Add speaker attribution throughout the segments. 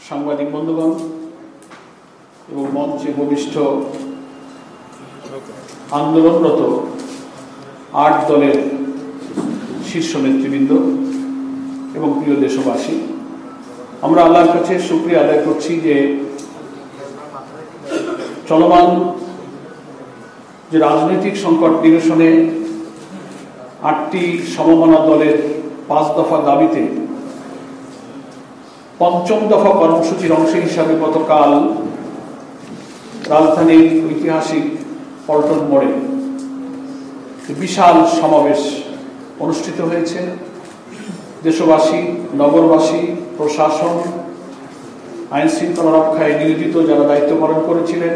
Speaker 1: সাংবাদিক বন্ধুগণ এবং মঞ্চে ভূমিষ্ঠ আন্দোলনরত ৮ দলের শীর্ষ নেতৃবৃন্দ এবং প্রিয় দেশবাসী, আমরা আল্লাহর কাছে শুকরিয়া আদায় করছি যে চলমান যে রাজনৈতিক সংকট নিরসনে ৮টি সমমনা দলের ৫ দফা দাবিতে পঞ্চম দফা কর্মসূচির অংশ হিসাবে গতকাল রাজধানীর ঐতিহাসিক পল্টন মোড়ে বিশাল সমাবেশ অনুষ্ঠিত হয়েছে। দেশবাসী, নগরবাসী, প্রশাসন, আইন শৃঙ্খলা রক্ষায় নিয়োজিত যারা দায়িত্ব পালন করেছিলেন,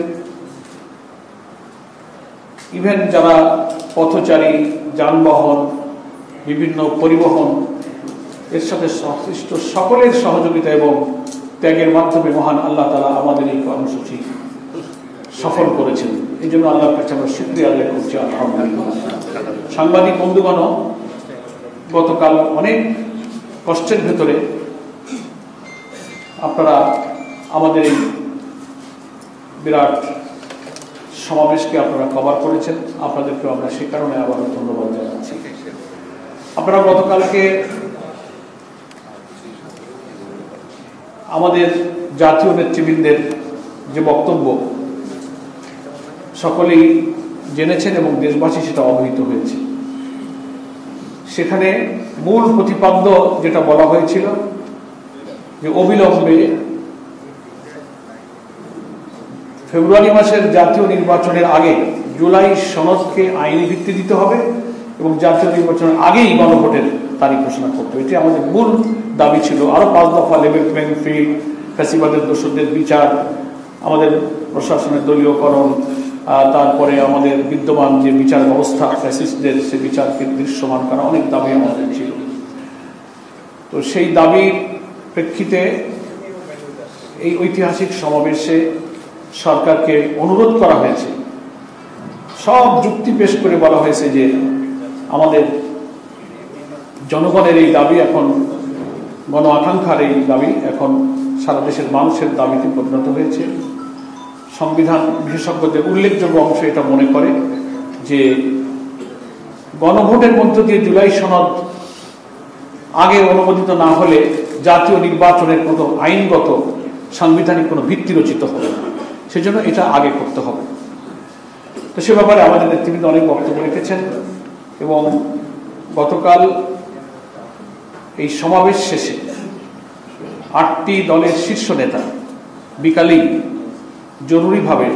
Speaker 1: ইভেন যারা পথচারী, যানবাহন, বিভিন্ন পরিবহন এর সাথে সংশ্লিষ্ট সকলের সহযোগিতা এবং ত্যাগের মাধ্যমে মহান আল্লাহ তাআলা আমাদের এই কর্মসূচি সফল করেছেন। এই জন্য আল্লাহর কাছে আমরা শুকরিয়া আদায় করছি, আলহামদুলিল্লাহ। সাংবাদিক বন্ধুগণ, গতকাল অনেক কষ্টের ভেতরে আপনারা আমাদের এই বিরাট সমাবেশকে আপনারা কভার করেছেন। আপনাদেরকে আমরা সে কারণে আবারও ধন্যবাদ জানাচ্ছি। আপনারা গতকালকে আমাদের জাতীয় নেতৃবৃন্দের যে বক্তব্য সকলেই জেনেছেন এবং দেশবাসী সেটা অবহিত হয়েছে। সেখানে মূল প্রতিপাদ্য যেটা বলা হয়েছিল যে অবিলম্বে ফেব্রুয়ারি মাসের জাতীয় নির্বাচনের আগে জুলাই সনদকে আইনি ভিত্তি দিতে হবে এবং জাতীয় নির্বাচনের আগেই গণভোটের তারিখ ঘোষণা করতে হবে। এটি আমাদের মূল দাবি ছিল। আরো ৫ দফা লেভেল প্লেইং ফিল্ড, ফ্যাসিবাদের দোষরদের বিচার, আমাদের প্রশাসনের দলীয়করণ, তারপরে আমাদের বিদ্যমান যে বিচার ব্যবস্থা ফ্যাসিস্টদের সে বিচারকে দৃশ্যমান করা, অনেক দাবি আমাদের ছিল। তো সেই দাবির প্রেক্ষিতে এই ঐতিহাসিক সমাবেশে সরকারকে অনুরোধ করা হয়েছে, সব যুক্তি পেশ করে বলা হয়েছে যে আমাদের জনগণের এই দাবি এখন, গণ আকাঙ্ক্ষার এই দাবি এখন সারা দেশের মানুষের দাবিতে পরিণত হয়েছে। সংবিধান বিশেষজ্ঞদের উল্লেখযোগ্য অংশ এটা মনে করে যে গণভোটের মধ্য দিয়ে জুলাই সনদ আগে অনুমোদিত না হলে জাতীয় নির্বাচনের কোনো আইনগত সাংবিধানিক কোনো ভিত্তি রচিত হবে, সেজন্য এটা আগে করতে হবে। তো সে ব্যাপারে আমাদের নেতৃবৃন্দ অনেক বক্তব্য রেখেছেন এবং গতকাল এই সমাবেশ শেষে ৮টি দলের শীর্ষ নেতা বিকালেই জরুরিভাবে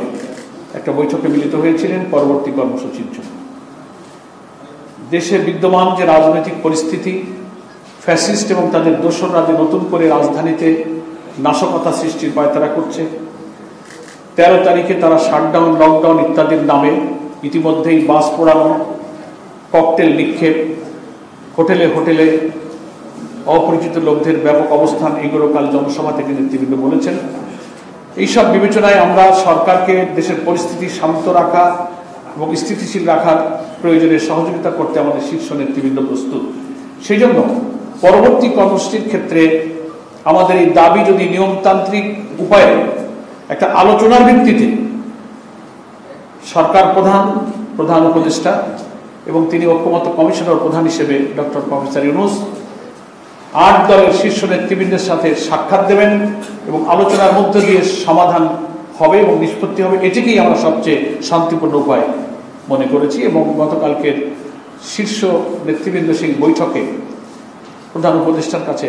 Speaker 1: একটা বৈঠকে মিলিত হয়েছিলেন পরবর্তী কর্মসূচির জন্য। দেশে বিদ্যমান যে রাজনৈতিক পরিস্থিতি, ফ্যাসিস্ট এবং তাদের দোসররা যে নতুন করে রাজধানীতে নাশকতা সৃষ্টির পায়তারা করছে, ১৩ তারিখে তারা শাটডাউন, লকডাউন ইত্যাদির নামে ইতিমধ্যেই বাস পোড়ানো, ককটেল নিক্ষেপ, হোটেলে হোটেলে অপরিচিত লোকদের ব্যাপক অবস্থান, এগুলো কাল জনসভা থেকে নেতৃবৃন্দ বলেছেন। এইসব বিবেচনায় আমরা সরকারকে দেশের পরিস্থিতি শান্ত রাখা এবং স্থিতিশীল রাখার প্রয়োজনে সহযোগিতা করতে আমাদের শীর্ষ নেতৃবৃন্দ প্রস্তুত। সেই জন্য পরবর্তী কর্মসূচির ক্ষেত্রে আমাদের এই দাবি যদি নিয়মতান্ত্রিক উপায়ে একটা আলোচনার ভিত্তিতে সরকার প্রধান উপদেষ্টা এবং তিনি ঐক্যমত্য কমিশনের প্রধান হিসেবে ডক্টর প্রফেসর ইউনূস ৮ দলের শীর্ষ নেতৃবৃন্দের সাথে সাক্ষাৎ দেবেন এবং আলোচনার মধ্য দিয়ে সমাধান হবে এবং নিষ্পত্তি হবে, এটিকেই আমরা সবচেয়ে শান্তিপূর্ণ উপায় মনে করেছি। এবং গতকালকের শীর্ষ নেতৃবৃন্দ সেই বৈঠকে প্রধান উপদেষ্টার কাছে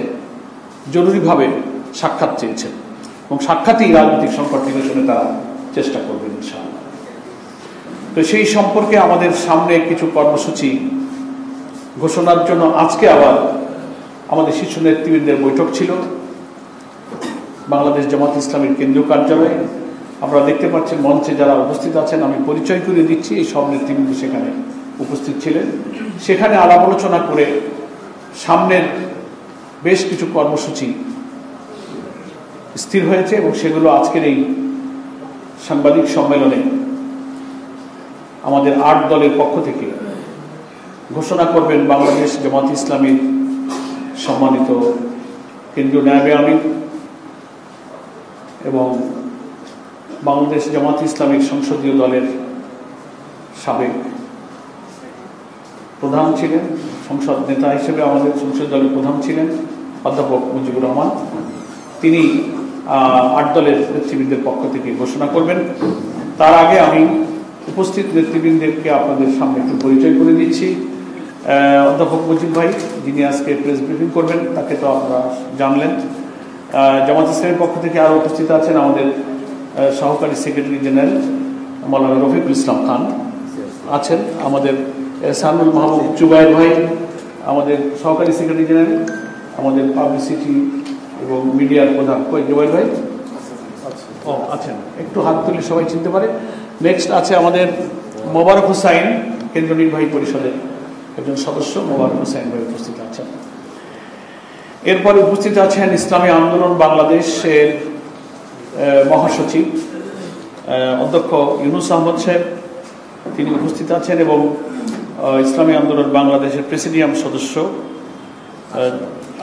Speaker 1: জরুরিভাবে সাক্ষাৎ চেয়েছেন এবং সাক্ষাতেই রাজনৈতিক সংকট নিরসনে তারা চেষ্টা করবেন ইনশাআল্লাহ। তো সেই সম্পর্কে আমাদের সামনে কিছু কর্মসূচি ঘোষণার জন্য আজকে আবার আমাদের শীর্ষ নেতৃবৃন্দের বৈঠক ছিল বাংলাদেশ জামাত ইসলামীর কেন্দ্রীয় কার্যালয়ে। আপনারা দেখতে পাচ্ছেন মঞ্চে যারা উপস্থিত আছেন, আমি পরিচয় করে দিচ্ছি, এই সব নেতৃবৃন্দ সেখানে উপস্থিত ছিলেন। সেখানে আলাপ আলোচনা করে সামনের বেশ কিছু কর্মসূচি স্থির হয়েছে এবং সেগুলো আজকের এই সাংবাদিক সম্মেলনে আমাদের ৮ দলের পক্ষ থেকে ঘোষণা করবেন বাংলাদেশ জামাত ইসলামীর সম্মানিত কেন্দ্রীয় নায়েবে আমির এবং বাংলাদেশ জামাত ইসলামীর সংসদীয় দলের সাবেক প্রধান ছিলেন, সংসদ নেতা হিসেবে আমাদের সংসদ দলের প্রধান ছিলেন অধ্যাপক মুজিবুর রহমান। তিনি 8 দলের নেতৃবৃন্দের পক্ষ থেকে ঘোষণা করবেন। তার আগে আমি উপস্থিত নেতৃবৃন্দকে আপনাদের সামনে একটু পরিচয় করে দিচ্ছি। অধ্যাপক মুজিব ভাই, যিনি আজকে প্রেস ব্রিফিং করবেন, তাকে তো আপনারা জানলেন। জামাত ইসলামের পক্ষ থেকে আরও উপস্থিত আছেন আমাদের সহকারী সেক্রেটারি জেনারেল মৌলানা রফিকুল ইসলাম খান আছেন, আমাদের সানুল মাহমুদ জুবাইর ভাই আমাদের সহকারী সেক্রেটারি জেনারেল, আমাদের পাবলিসিটি এবং মিডিয়ার প্রধান কই জুবাইর ভাই ও আছেন, একটু হাত তুলে সবাই চিনতে পারে। নেক্সট আছে আমাদের মোবারক হুসাইন, কেন্দ্রীয় নির্বাহী পরিষদের একজন সদস্য, মোবারক হুসাইন ভাই উপস্থিত আছেন। এরপরে উপস্থিত আছেন ইসলামী আন্দোলন বাংলাদেশের মহাসচিব অধ্যক্ষ ইউনুস আহমদ সাহেব, তিনি উপস্থিত আছেন, এবং ইসলামী আন্দোলন বাংলাদেশের প্রেসিডিয়াম সদস্য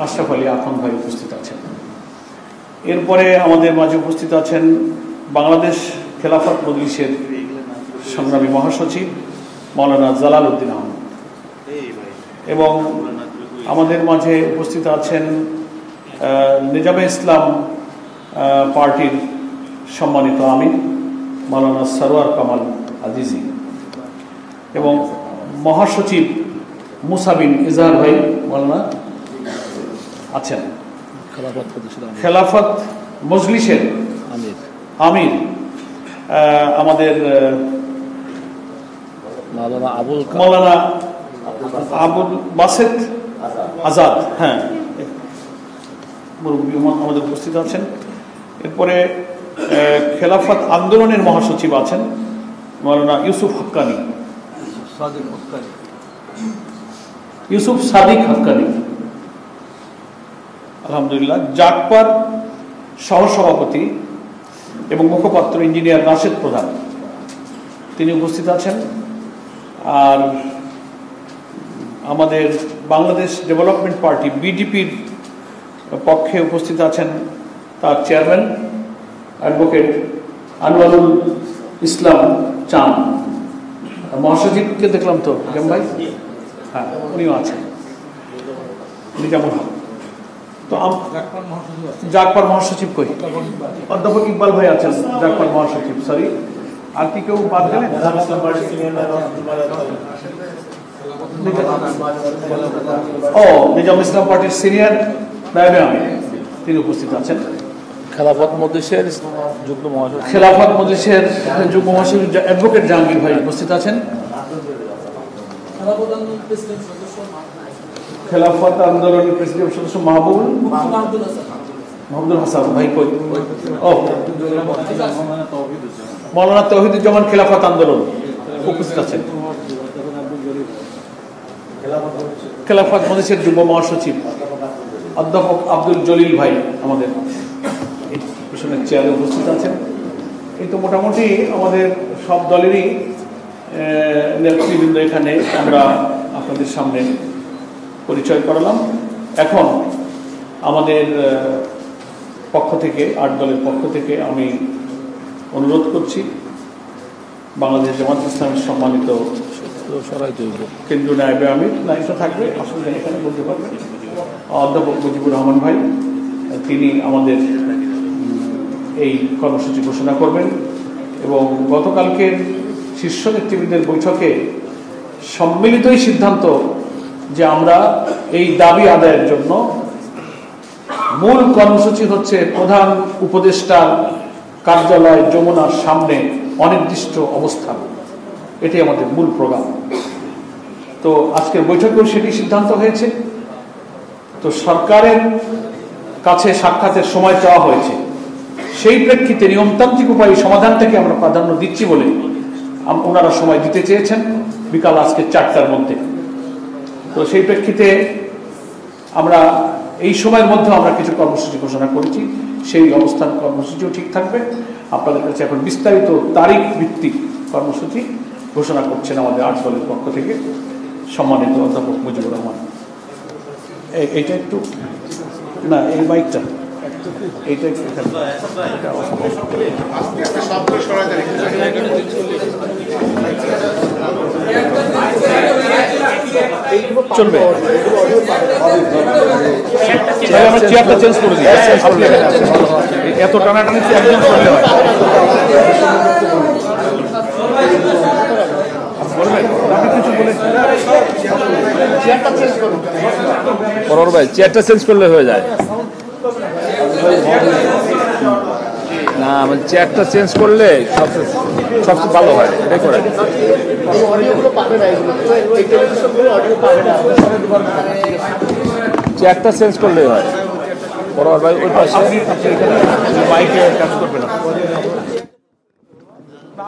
Speaker 1: আশরাফ আলী আখন ভাই উপস্থিত আছেন। এরপরে আমাদের মাঝে উপস্থিত আছেন বাংলাদেশ খেলাফত মজলিসের সংগ্রামী মহাসচিব মৌলানা জালাল উদ্দিন আহমদ, এবং আমাদের মাঝে উপস্থিত আছেন নিজামে ইসলাম পার্টির সম্মানিত আমির মৌলানা সরওয়ার কামাল আজিজি, এবং মহাসচিব মুসা বিন ইজহার ভাই মৌলানা আছেন। খেলাফত মজলিসের আমির আমাদের মৌলানা আবুল বাসেত আজাদ, হ্যাঁ মুরব্বী আমাদের উপস্থিত আছেন। এরপরে খেলাফত আন্দোলনের মহাসচিব আছেন মৌলানা ইউসুফ সাদিক হাক্কানি, আলহামদুলিল্লাহ। জাকপার সহসভাপতি এবং মুখপাত্র ইঞ্জিনিয়ার রাশেদ প্রধান, তিনি উপস্থিত আছেন। আর আমাদের বাংলাদেশ ডেভেলপমেন্ট পার্টি বিডিপির পক্ষে উপস্থিত আছেন তার চেয়ারম্যান অ্যাডভোকেট আনোয়ারুল ইসলাম চাঁদ। মহাসচিবকে দেখলাম তো জাম ভাই, হ্যাঁ উনিও আছেন, নিজামুল হক। তো জাকপার মহাসচিব কই? অধ্যাপক ইকবাল ভাই আছেন জাকপার মহাসচিব। সরি, আর কি কেউ বাদ গেলেন? ও নিজাম ইসলাম পার্টির সিনিয়র নায়েবে আমির, তিনি উপস্থিত আছেন।
Speaker 2: খেলাফত মজলিসের যুগ্ম মহাসচিব
Speaker 1: অ্যাডভোকেট জাহাঙ্গীর ভাই উপস্থিত আছেন। খেলাফত আন্দোলনের প্রেসিডিয়াম সদস্য মাহমুদুল হাসান ভাই কই? ও মৌলানা তৌহিদুজ্জামান খেলাফত আন্দোলন উপস্থিত আছেন। খেলাফত মজলিসের যুগ্ম মহাসচিব অধ্যাপক আব্দুল জলিল ভাই আমাদের পিছনের চেয়ারে উপস্থিত আছেন। এই তো মোটামুটি আমাদের সব দলেরই নেতৃবৃন্দ এখানে আমরা আপনাদের সামনে পরিচয় করালাম। এখন আমাদের পক্ষ থেকে 8 দলের পক্ষ থেকে আমি অনুরোধ করছি বাংলাদেশ জামাত ইসলামের সম্মানিত কেন্দ্রীয় নায়েবে আমির, নায়িত থাকবে, অসুবিধা এখানে বলতে পারবেন, অধ্যাপক মুজিবুর রহমান ভাই, তিনি আমাদের এই কর্মসূচি ঘোষণা করবেন। এবং গতকালকের শীর্ষ নেতৃবৃন্দের বৈঠকে সম্মিলিতই সিদ্ধান্ত যে আমরা এই দাবি আদায়ের জন্য মূল কর্মসূচি হচ্ছে প্রধান উপদেষ্টার কার্যালয় যমুনার সামনে অনির্দিষ্ট অবস্থান, এটাই আমাদের মূল প্রোগ্রাম। তো আজকের বৈঠকেও সেটি সিদ্ধান্ত হয়েছে। তো সরকারের কাছে সাক্ষাতের সময় চাওয়া হয়েছে, সেই প্রেক্ষিতে নিয়মতান্ত্রিক উপায়ে সমাধানটাকে আমরা প্রাধান্য দিচ্ছি বলে ওনারা সময় দিতে চেয়েছেন বিকাল আজকে 4টার মধ্যে। তো সেই প্রেক্ষিতে আমরা এই সময়ের মধ্যে আমরা কিছু কর্মসূচি ঘোষণা করেছি, সেই অবস্থান কর্মসূচিও ঠিক থাকবে। আপনাদের কাছে এখন বিস্তারিত তারিখ ভিত্তিক কর্মসূচি ঘোষণা করছেন আমাদের 8 দলের পক্ষ থেকে সম্মানিত অধ্যাপক মুজিবুর রহমান। এইটা একটু না, এই মাইকটা এইটা চলবে, আমরা চেয়ারটা চেঞ্জ করে দিই। এত টানাটানি একজন করলে হয়।
Speaker 2: ভাই চেয়ারটা চেঞ্জ করলে হয়ে যায় না, মানে চেয়ারটা চেঞ্জ করলে সবচেয়ে ভালো হয়, এটাই করে। চেয়ারটা চেঞ্জ করলে হয়। পরোয়ার ভাই ওই পাশে
Speaker 1: মাইকে কাজ করবে না,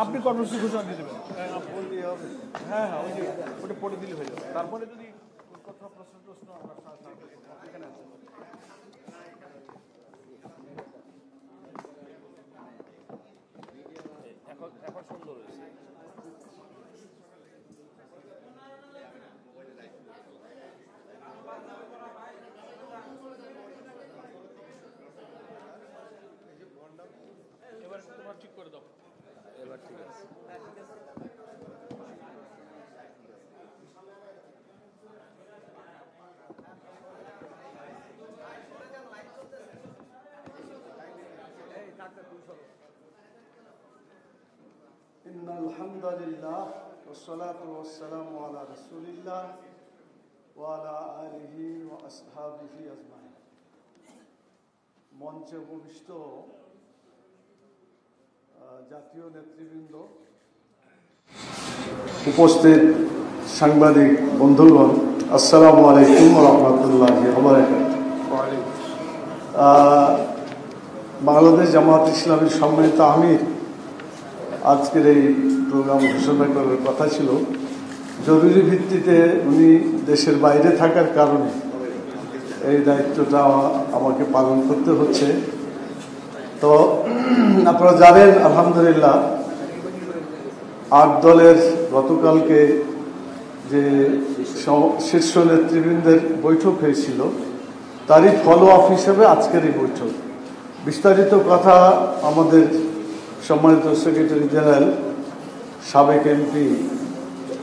Speaker 1: আপনি কর্মসূচি ঘোষণা দিয়ে দেবেন। হ্যাঁ হ্যাঁ, ওটা পড়ে দিলে হয়ে যাবে। তারপরে যদি কথা প্রশ্ন এখানে আছে।
Speaker 2: এখন সুন্দর হয়েছে।
Speaker 1: এবার তোমরা ঠিক করে দাও।
Speaker 2: এবার ঠিক আছে।
Speaker 3: ইন্নাল হামদুলিল্লাহ ওয়াসসালাতু ওয়াসসালামু আলা রাসূলিল্লাহ ওয়া আলা আলিহি ওয়া আসহাবিহি আজমাইন। মঞ্চে উপবিষ্ট জাতীয় নেতৃবৃন্দ, উপস্থিত সাংবাদিক বন্ধুগণ, আসসালামু আলাইকুম ওয়া রাহমাতুল্লাহি ওয়া বারাকাতুহু। বাংলাদেশ জামায়াত ইসলামীর সম্মানিত আমির আজকের এই প্রোগ্রাম ঘোষণা করার কথা ছিল। জরুরি ভিত্তিতে উনি দেশের বাইরে থাকার কারণে এই দায়িত্বটা আমাকে পালন করতে হচ্ছে। তো আপনারা জানেন, আলহামদুলিল্লাহ 8 দলের গতকালকে যে শীর্ষ নেতৃবৃন্দের বৈঠক হয়েছিল তারই ফলো আপ হিসেবে আজকের এই বৈঠক। বিস্তারিত কথা আমাদের সম্মানিত সেক্রেটারি জেনারেল সাবেক এমপি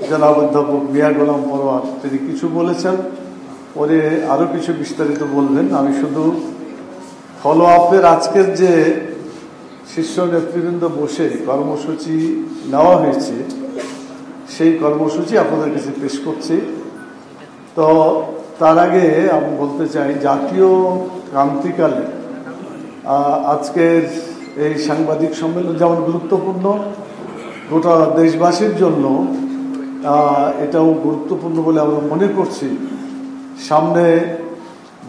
Speaker 3: জনাব অধ্যাপক মিয়া গোলাম পরোয়ার তিনি কিছু বলেছেন, পরে আরও কিছু বিস্তারিত বলবেন। আমি শুধু ফলো আপের আজকের যে শীর্ষ নেতৃবৃন্দ বসে কর্মসূচি নেওয়া হয়েছে সেই কর্মসূচি আপনাদের কাছে পেশ করছি। তো তার আগে আমি বলতে চাই, জাতীয় ক্রান্তিকালে আজকের এই সাংবাদিক সম্মেলন যেমন গুরুত্বপূর্ণ, গোটা দেশবাসীর জন্য এটাও গুরুত্বপূর্ণ বলে আমরা মনে করছি। সামনে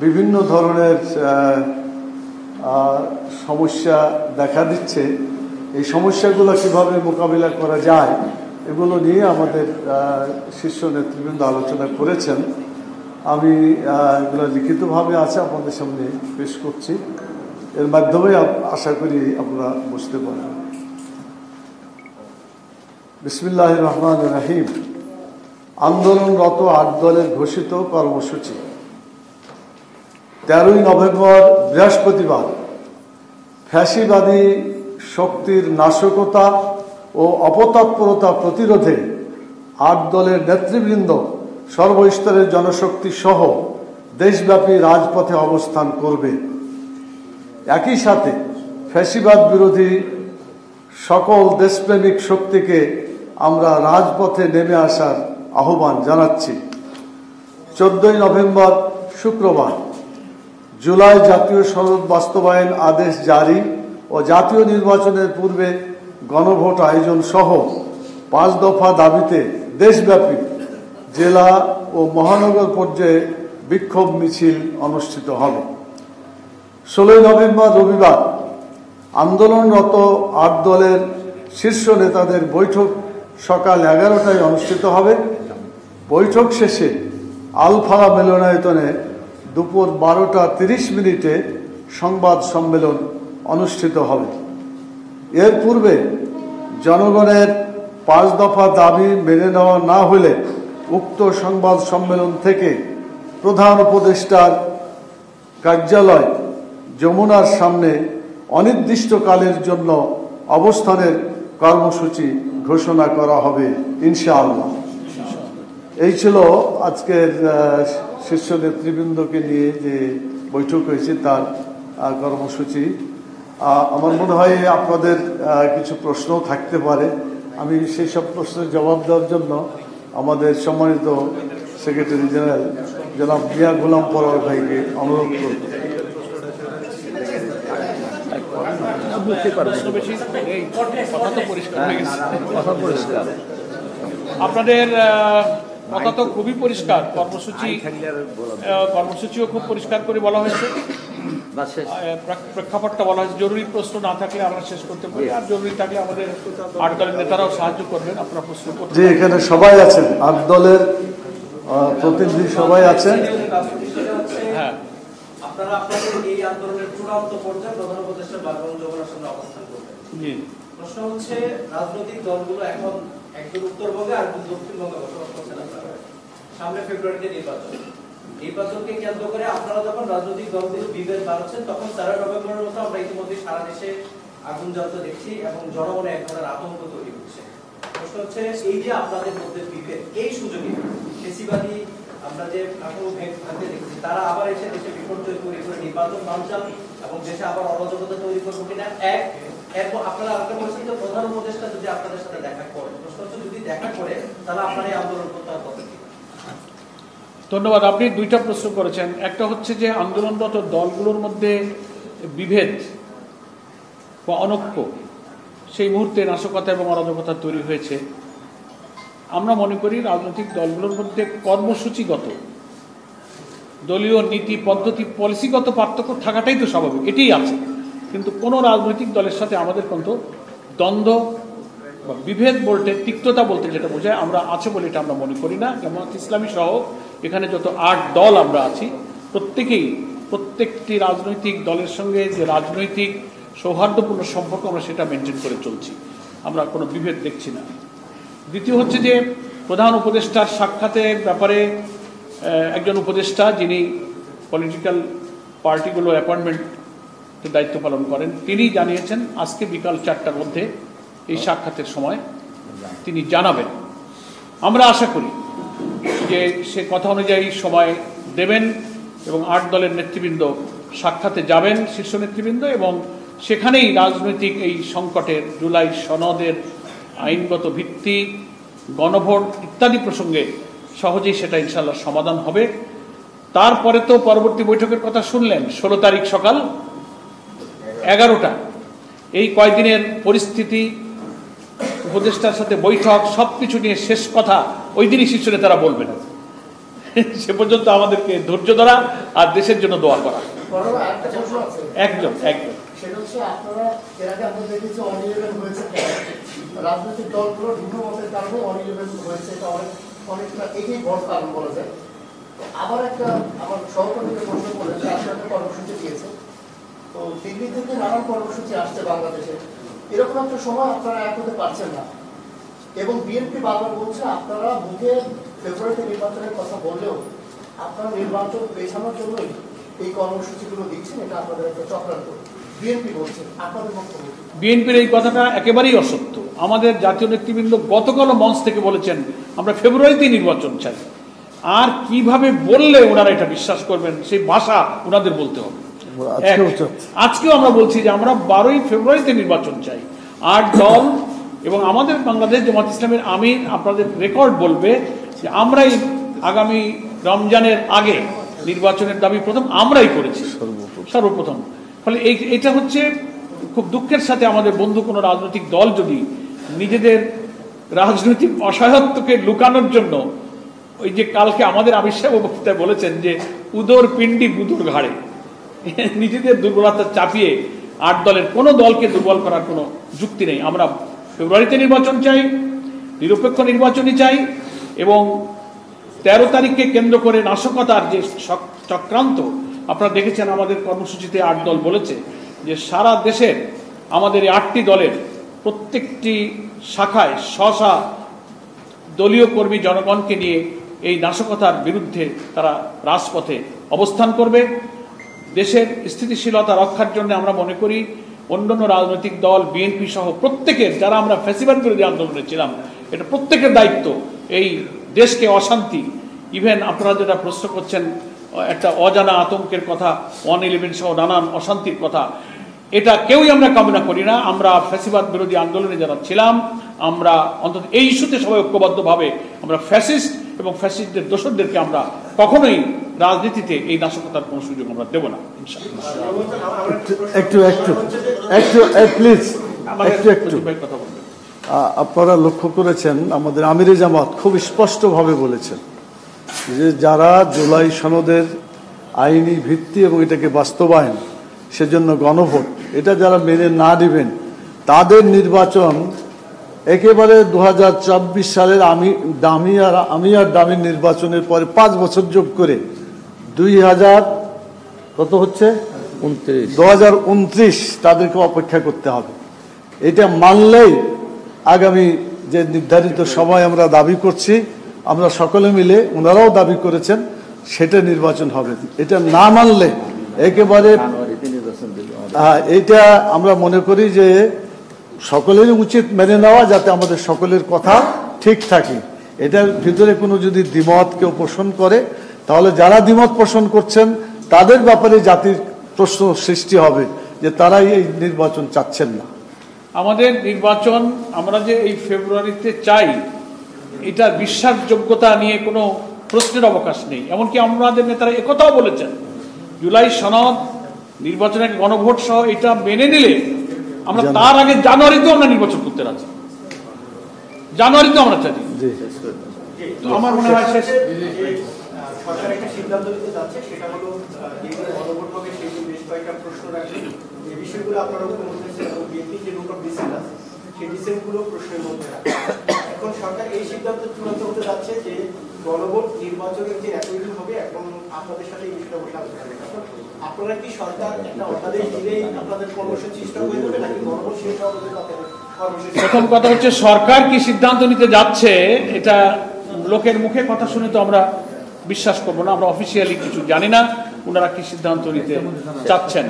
Speaker 3: বিভিন্ন ধরনের সমস্যা দেখা দিচ্ছে, এই সমস্যাগুলো কিভাবে মোকাবিলা করা যায় এগুলো নিয়ে আমাদের শীর্ষ নেতৃবৃন্দ আলোচনা করেছেন। আমি এগুলো লিখিতভাবে আছে আপনাদের সামনে পেশ করছি, এর মাধ্যমে আশা করি আপনারা বুঝতে পারবেন। বিসমিল্লাহির রহমানির রহিম। আন্দোলনরত 8 দলের ঘোষিত কর্মসূচি। 13ই নভেম্বর বৃহস্পতিবার ফ্যাসিবাদী শক্তির নাশকতা ও অপতৎপরতা প্রতিরোধে 8 দলের নেতৃবৃন্দ সর্বস্তরের জনশক্তি সহ দেশব্যাপী রাজপথে অবস্থান করবে। একই সাথে ফ্যাসিবাদ বিরোধী সকল দেশপ্রেমিক শক্তিকে আমরা রাজপথে নেমে আসার আহ্বান জানাচ্ছি। 14ই নভেম্বর শুক্রবার জুলাই জাতীয় সনদ বাস্তবায়ন আদেশ জারি ও জাতীয় নির্বাচনের পূর্বে গণভোট আয়োজন সহ 5 দফা দাবিতে দেশব্যাপী জেলা ও মহানগর পর্যায়ে বিক্ষোভ মিছিল অনুষ্ঠিত হবে। 16ই নভেম্বর রবিবার আন্দোলনরত 8 দলের শীর্ষ নেতাদের বৈঠক সকাল 11টায় অনুষ্ঠিত হবে। বৈঠক শেষে আলফারা মিলনায়তনে দুপুর 12টা 30 সংবাদ সম্মেলন অনুষ্ঠিত হবে। এর পূর্বে জনগণের 5 দফা দাবি মেনে নেওয়া না হলে উক্ত সংবাদ সম্মেলন থেকে প্রধান উপদেষ্টার কার্যালয় যমুনার সামনে অনির্দিষ্টকালের জন্য অবস্থানের কর্মসূচি ঘোষণা করা হবে ইনশাআল্লাহ। এই ছিল আজকের শীর্ষ নেতৃবৃন্দকে নিয়ে যে বৈঠক হয়েছে তার কর্মসূচি। আমার মনে হয় আপনাদের কিছু প্রশ্নও থাকতে পারে, আমি সেই সব প্রশ্নের জবাব দেওয়ার জন্য আমাদের সম্মানিত সেক্রেটারি জেনারেল জনাব মিয়া গোলাম পরোয়ার ভাইকে অনুরোধ করব।
Speaker 1: আপনাদের কথা তো খুবই পরিষ্কার, কর্মসূচিও খুব পরিষ্কার করে বলা হয়েছে। প্রেক্ষাপটটা বলা হয়েছে, জরুরি প্রশ্ন না থাকলে আমরা শেষ করতে পারি, আর জরুরি থাকলে আমাদের 8 দলের নেতারাও সাহায্য করবেন আপনারা প্রশ্ন করতে।
Speaker 3: জি, এখানে সবাই আছেন, 8 দলের প্রতিনিধি সবাই আছেন।
Speaker 1: হ্যাঁ,
Speaker 4: আপনারা আপনাদের এই আন্দোলনের চূড়ান্ত পর্যায়ে প্রধান উপদেষ্টার বাসভবন যমুনার সামনে অবস্থান করবেন।
Speaker 1: জি,
Speaker 4: প্রশ্ন হচ্ছে, রাজনৈতিক দলগুলো এখন একজন উত্তরবঙ্গে আর একজন দক্ষিণবঙ্গে বসবাস করছেন। আপনারা সামনে ফেব্রুয়ারিতে নির্বাচনকে কেন্দ্র করে আপনারা যখন রাজনৈতিক দলগুলো বিভেদ বাড়াচ্ছেন, তখন 4 নভেম্বরের মতো আমরা ইতিমধ্যে সারা দেশে আগুন জ্বলতে দেখছি এবং জনমনে এক ধরনের আতঙ্ক তৈরি হচ্ছে। প্রশ্ন হচ্ছে, এই যে আপনাদের মধ্যে বিভেদ, এই সুযোগে ফেসিবাদী আমরা যে ভাঙতে দেখছি, তারা আবার এসে দেশে বিপর্যয় তৈরি করে নির্বাচন বানচাল এবং দেশে আবার অরাজকতা তৈরি করবো কিনা। এরপর আপনারা আরেকটা বলছেন যে প্রধান উপদেষ্টা যদি আপনাদের সাথে দেখা করে, প্রশ্ন হচ্ছে যদি দেখা করে তাহলে আপনারা এই আন্দোলন প্রত্যাহার করবেন।
Speaker 1: ধন্যবাদ। আপনি 2টা প্রশ্ন করেছেন। একটা হচ্ছে যে আন্দোলনরত দলগুলোর মধ্যে বিভেদ বা অনৈক্য সেই মুহূর্তে নাশকতা এবং অরাজকতা তৈরি হয়েছে। আমরা মনে করি রাজনৈতিক দলগুলোর মধ্যে কর্মসূচিগত, দলীয় নীতি পদ্ধতি, পলিসিগত পার্থক্য থাকাটাই তো স্বাভাবিক, এটাই আছে। কিন্তু কোনো রাজনৈতিক দলের সাথে আমাদের কিন্তু দ্বন্দ্ব বা বিভেদ বলতে, তিক্ততা বলতে যেটা বোঝায়, আমরা আছে বলে এটা আমরা মনে করি না। জামায়াত ইসলামী সহ এখানে যত 8 দল আমরা আছি, প্রত্যেকটি রাজনৈতিক দলের সঙ্গে যে রাজনৈতিক সৌহার্দ্যপূর্ণ সম্পর্ক, আমরা সেটা মেনটেন করে চলছি, আমরা কোনো বিভেদ দেখছি না। দ্বিতীয় হচ্ছে যে প্রধান উপদেষ্টার সাক্ষাতের ব্যাপারে একজন উপদেষ্টা যিনি পলিটিক্যাল পার্টিগুলো অ্যাপয়েন্টমেন্টের দায়িত্ব পালন করেন, তিনি জানিয়েছেন আজকে বিকাল 4টার মধ্যে এই সাক্ষাতের সময় তিনি জানাবেন। আমরা আশা করি যে সে কথা অনুযায়ী সময় দেবেন এবং 8 দলের নেতৃবৃন্দ সাক্ষাতে যাবেন, শীর্ষ নেতৃবৃন্দ, এবং সেখানেই রাজনৈতিক এই সংকটের, জুলাই সনদের আইনগত ভিত্তি, গণভোট ইত্যাদি প্রসঙ্গে সহজেই সেটা ইনশাল্লাহ সমাধান হবে। তারপরে তো পরবর্তী বৈঠকের কথা শুনলেন, 16 তারিখ সকাল 11টা। এই কয়দিনের পরিস্থিতি, উপদেষ্টার সাথে বৈঠক, সবকিছু নিয়ে শেষ কথা ওই দিনই শীর্ষ নেতারা বলবেন। সে পর্যন্ত আমাদেরকে ধৈর্য ধরা আর দেশের জন্য দোয়া করা। একদম
Speaker 5: সেটা হচ্ছে, আপনারা এর আগে আমরা দেখেছি অনিলেভেন হয়েছে, রাজনৈতিক দলগুলো ভিন্ন মতের কারণে অনিলেভেন হয়েছে, এটা অনেকটা এটাই বড় কারণ বলা যায়। আবার একটা আমার সহকর্মীকে প্রশ্ন করলেন, একটা কর্মসূচি দিয়েছে, তো দিল্লি থেকে নানান কর্মসূচি আসছে বাংলাদেশে, এরকম একটা সময় আপনারা এক হতে পারছেন না, এবং বিএনপি বারবার বলছে আপনারা মুখে ফেব্রুয়ারিতে নির্বাচনের কথা বললেও আপনারা নির্বাচন পেছানোর জন্যই এই কর্মসূচিগুলো দিচ্ছেন, এটা আপনাদের একটা চক্রান্ত।
Speaker 1: বিএনপির এই কথাটা একেবারেই অসত্য। আমাদের জাতীয় নেতৃবৃন্দ গতকাল মঞ্চ থেকে বলেছেন আমরা ফেব্রুয়ারিতে নির্বাচন চাই। আর কিভাবে বললে ওনারা এটা বিশ্বাস করবেন, সেই ভাষা ওনাদের বলতে হবে। আজকেও আমরা বলছি যে আমরা 12ই ফেব্রুয়ারিতে নির্বাচন চাই। 8 দল এবং আমাদের বাংলাদেশ জামাত ইসলামের আমির আপনাদের রেকর্ড বলবে যে আমরাই আগামী রমজানের আগে নির্বাচনের দাবি প্রথম আমরাই করেছি সর্বপ্রথম। ফলে এটা হচ্ছে খুব দুঃখের সাথে আমাদের বন্ধু কোনো রাজনৈতিক দল যদি নিজেদের রাজনৈতিক অসহায়ত্বকে লুকানোর জন্য, ওই যে কালকে আমাদের আমির সাহেব বক্তৃতায় বলেছেন যে উদর পিণ্ডি বুদুর ঘাড়ে, নিজেদের দুর্বলতা চাপিয়ে 8 দলের কোনো দলকে দুর্বল করার কোনো যুক্তি নেই। আমরা ফেব্রুয়ারিতে নির্বাচন চাই, নিরপেক্ষ নির্বাচনই চাই, এবং 13 তারিখকে কেন্দ্র করে নাশকতার যে চক্রান্ত, আপনারা দেখেছেন আমাদের কর্মসূচিতে 8 দল বলেছে যে সারা দেশের আমাদের এই 8টি দলের প্রত্যেকটি শাখায় স্ব-স্ব দলীয় কর্মী জনগণকে নিয়ে এই নাশকতার বিরুদ্ধে তারা রাজপথে অবস্থান করবে। দেশের স্থিতিশীলতা রক্ষার জন্য আমরা মনে করি অন্যান্য রাজনৈতিক দল বিএনপি সহ প্রত্যেকের, যারা আমরা ফ্যাসিবাদ বিরোধী আন্দোলনে ছিলাম, এটা প্রত্যেকের দায়িত্ব এই দেশকে অশান্তি, ইভেন আপনারা যেটা প্রশ্ন করছেন একটা অজানা আতঙ্কের কথা, 111 সহ নানান অশান্তির কথা, এটা কেউই আমরা কামনা করি না। আমরা ফ্যাসিবাদ বিরোধী আন্দোলনে যারা ছিলাম, আমরা অন্তত এই ইস্যুতে সবাই ঐক্যবদ্ধভাবে আমরা ফ্যাসিস্ট এবং ফ্যাসিস্টদের দোষরদেরকে আমরা কখনোই রাজনীতিতে এই নাশকতার কোনো সুযোগ আমরা দেব না,
Speaker 3: প্লিজ একটু
Speaker 1: কথা বলবেন।
Speaker 3: আপনারা লক্ষ্য করেছেন আমাদের আমিরে জামাত খুব স্পষ্টভাবে বলেছেন যে যারা জুলাই সনদের আইনি ভিত্তি এবং এটাকে বাস্তবায়ন, সেজন্য গণভোট, এটা যারা মেনে না দিবেন তাদের নির্বাচন একেবারে 2024 সালের আমি আর দামি নির্বাচনের পরে 5 বছর যোগ করে 2029 তাদেরকে অপেক্ষা করতে হবে। এটা মানলেই আগামী যে নির্ধারিত সময় আমরা দাবি করছি, আমরা সকলে মিলে, ওনারাও দাবি করেছেন, সেটা নির্বাচন হবে। এটা না মানলে একেবারে এটা আমরা মনে করি যে সকলেরই উচিত মেনে নেওয়া, যাতে আমাদের সকলের কথা ঠিক থাকে। এটার ভিতরে কোনো যদি দ্বিমত কেউ পোষণ করে, তাহলে যারা দ্বিমত পোষণ করছেন তাদের ব্যাপারে জাতির প্রশ্ন সৃষ্টি হবে যে তারাই এই নির্বাচন চাচ্ছেন না।
Speaker 1: আমাদের নির্বাচন আমরা যে এই ফেব্রুয়ারিতে চাই, এটা বিশ্বাসযোগ্যতা নিয়ে কোনো প্রশ্নের অবকাশ নেই। এমনকি আমাদের নেতারা একথাও বলেছেন, জুলাই সনদ, নির্বাচনের গণভোট সহ এটা মেনে নিলে আমরা তার আগে জানুয়ারিতেও আমরা নির্বাচন করতে রাজি, জানুয়ারিতেও আমরা চাই। তো আমার মনে হয় শেষ
Speaker 6: সরকার একটা সিদ্ধান্ত নিতে যাচ্ছে, সেটা হলো গণভোট হবে, সেই বেশ কয়েকটা প্রশ্ন রাখবে। এই বিষয়গুলো আপনারা বলতেছেন এবং বিএনপি যে রুট অফ ডিসেন্ট আছে সেই ডিসেন্টগুলো প্রশ্নের মধ্যে রাখবে। এখন সরকার এই সিদ্ধান্ত চূড়ান্ত হতে যাচ্ছে যে গণভোট নির্বাচনের যে একদিন হবে, এখন আপনাদের সাথে এই বিষয়টা বসে আলোচনা করবে। আপনারা কি সরকার একটা অধ্যাদেশ দিলেই আপনাদের কর্মসূচি স্টপ হয়ে যাবে, নাকি গণভোট শেষ হওয়া পর্যন্ত আপনাদের কর্মসূচি?
Speaker 1: প্রথম কথা হচ্ছে, সরকার কি সিদ্ধান্ত নিতে যাচ্ছে এটা লোকের মুখে কথা শুনে তো আমরা বিশ্বাস করবো না। আমরা অফিসিয়ালি কিছু জানি না ওনারা কি সিদ্ধান্ত নিতে চাচ্ছেন।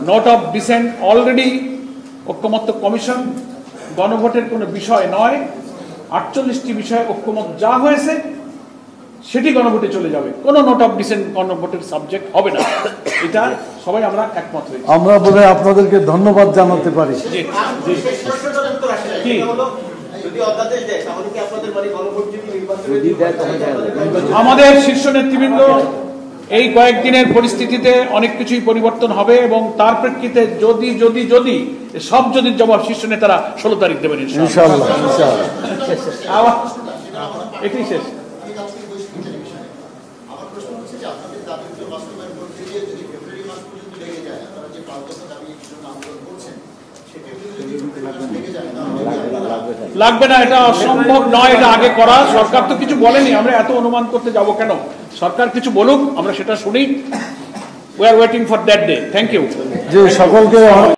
Speaker 1: নোট অফ ডিসেন্ট অলরেডি ঐক্যমত্য কমিশন, গণভোটের কোনো বিষয় নয়, 48টি বিষয়ে ঐক্যমত যা হয়েছে সেটি গণভোটে চলে যাবে। কোনো নোট অফ ডিসেন্ট গণভোটের সাবজেক্ট হবে না, এটা সবাই আমরা একমত হয়েছি।
Speaker 3: আমরা বলে আপনাদেরকে ধন্যবাদ জানাতে পারি।
Speaker 1: আমাদের শীর্ষ নেতৃবৃন্দ এই কয়েকদিনের পরিস্থিতিতে অনেক কিছুই পরিবর্তন হবে এবং তার প্রেক্ষিতে যদি যদি যদি সব যদি জবাব শীর্ষ নেতারা 16 তারিখ দেবেন ইনশাআল্লাহ। এটাই শেষ। লাগবে না, এটা অসম্ভব নয়, এটা আগে করা। সরকার তো কিছু বলেনি, আমরা এত অনুমান করতে যাব কেন? সরকার কিছু বলুক, আমরা সেটা শুনি। We are waiting for that day. Thank you.
Speaker 3: যে সকলকে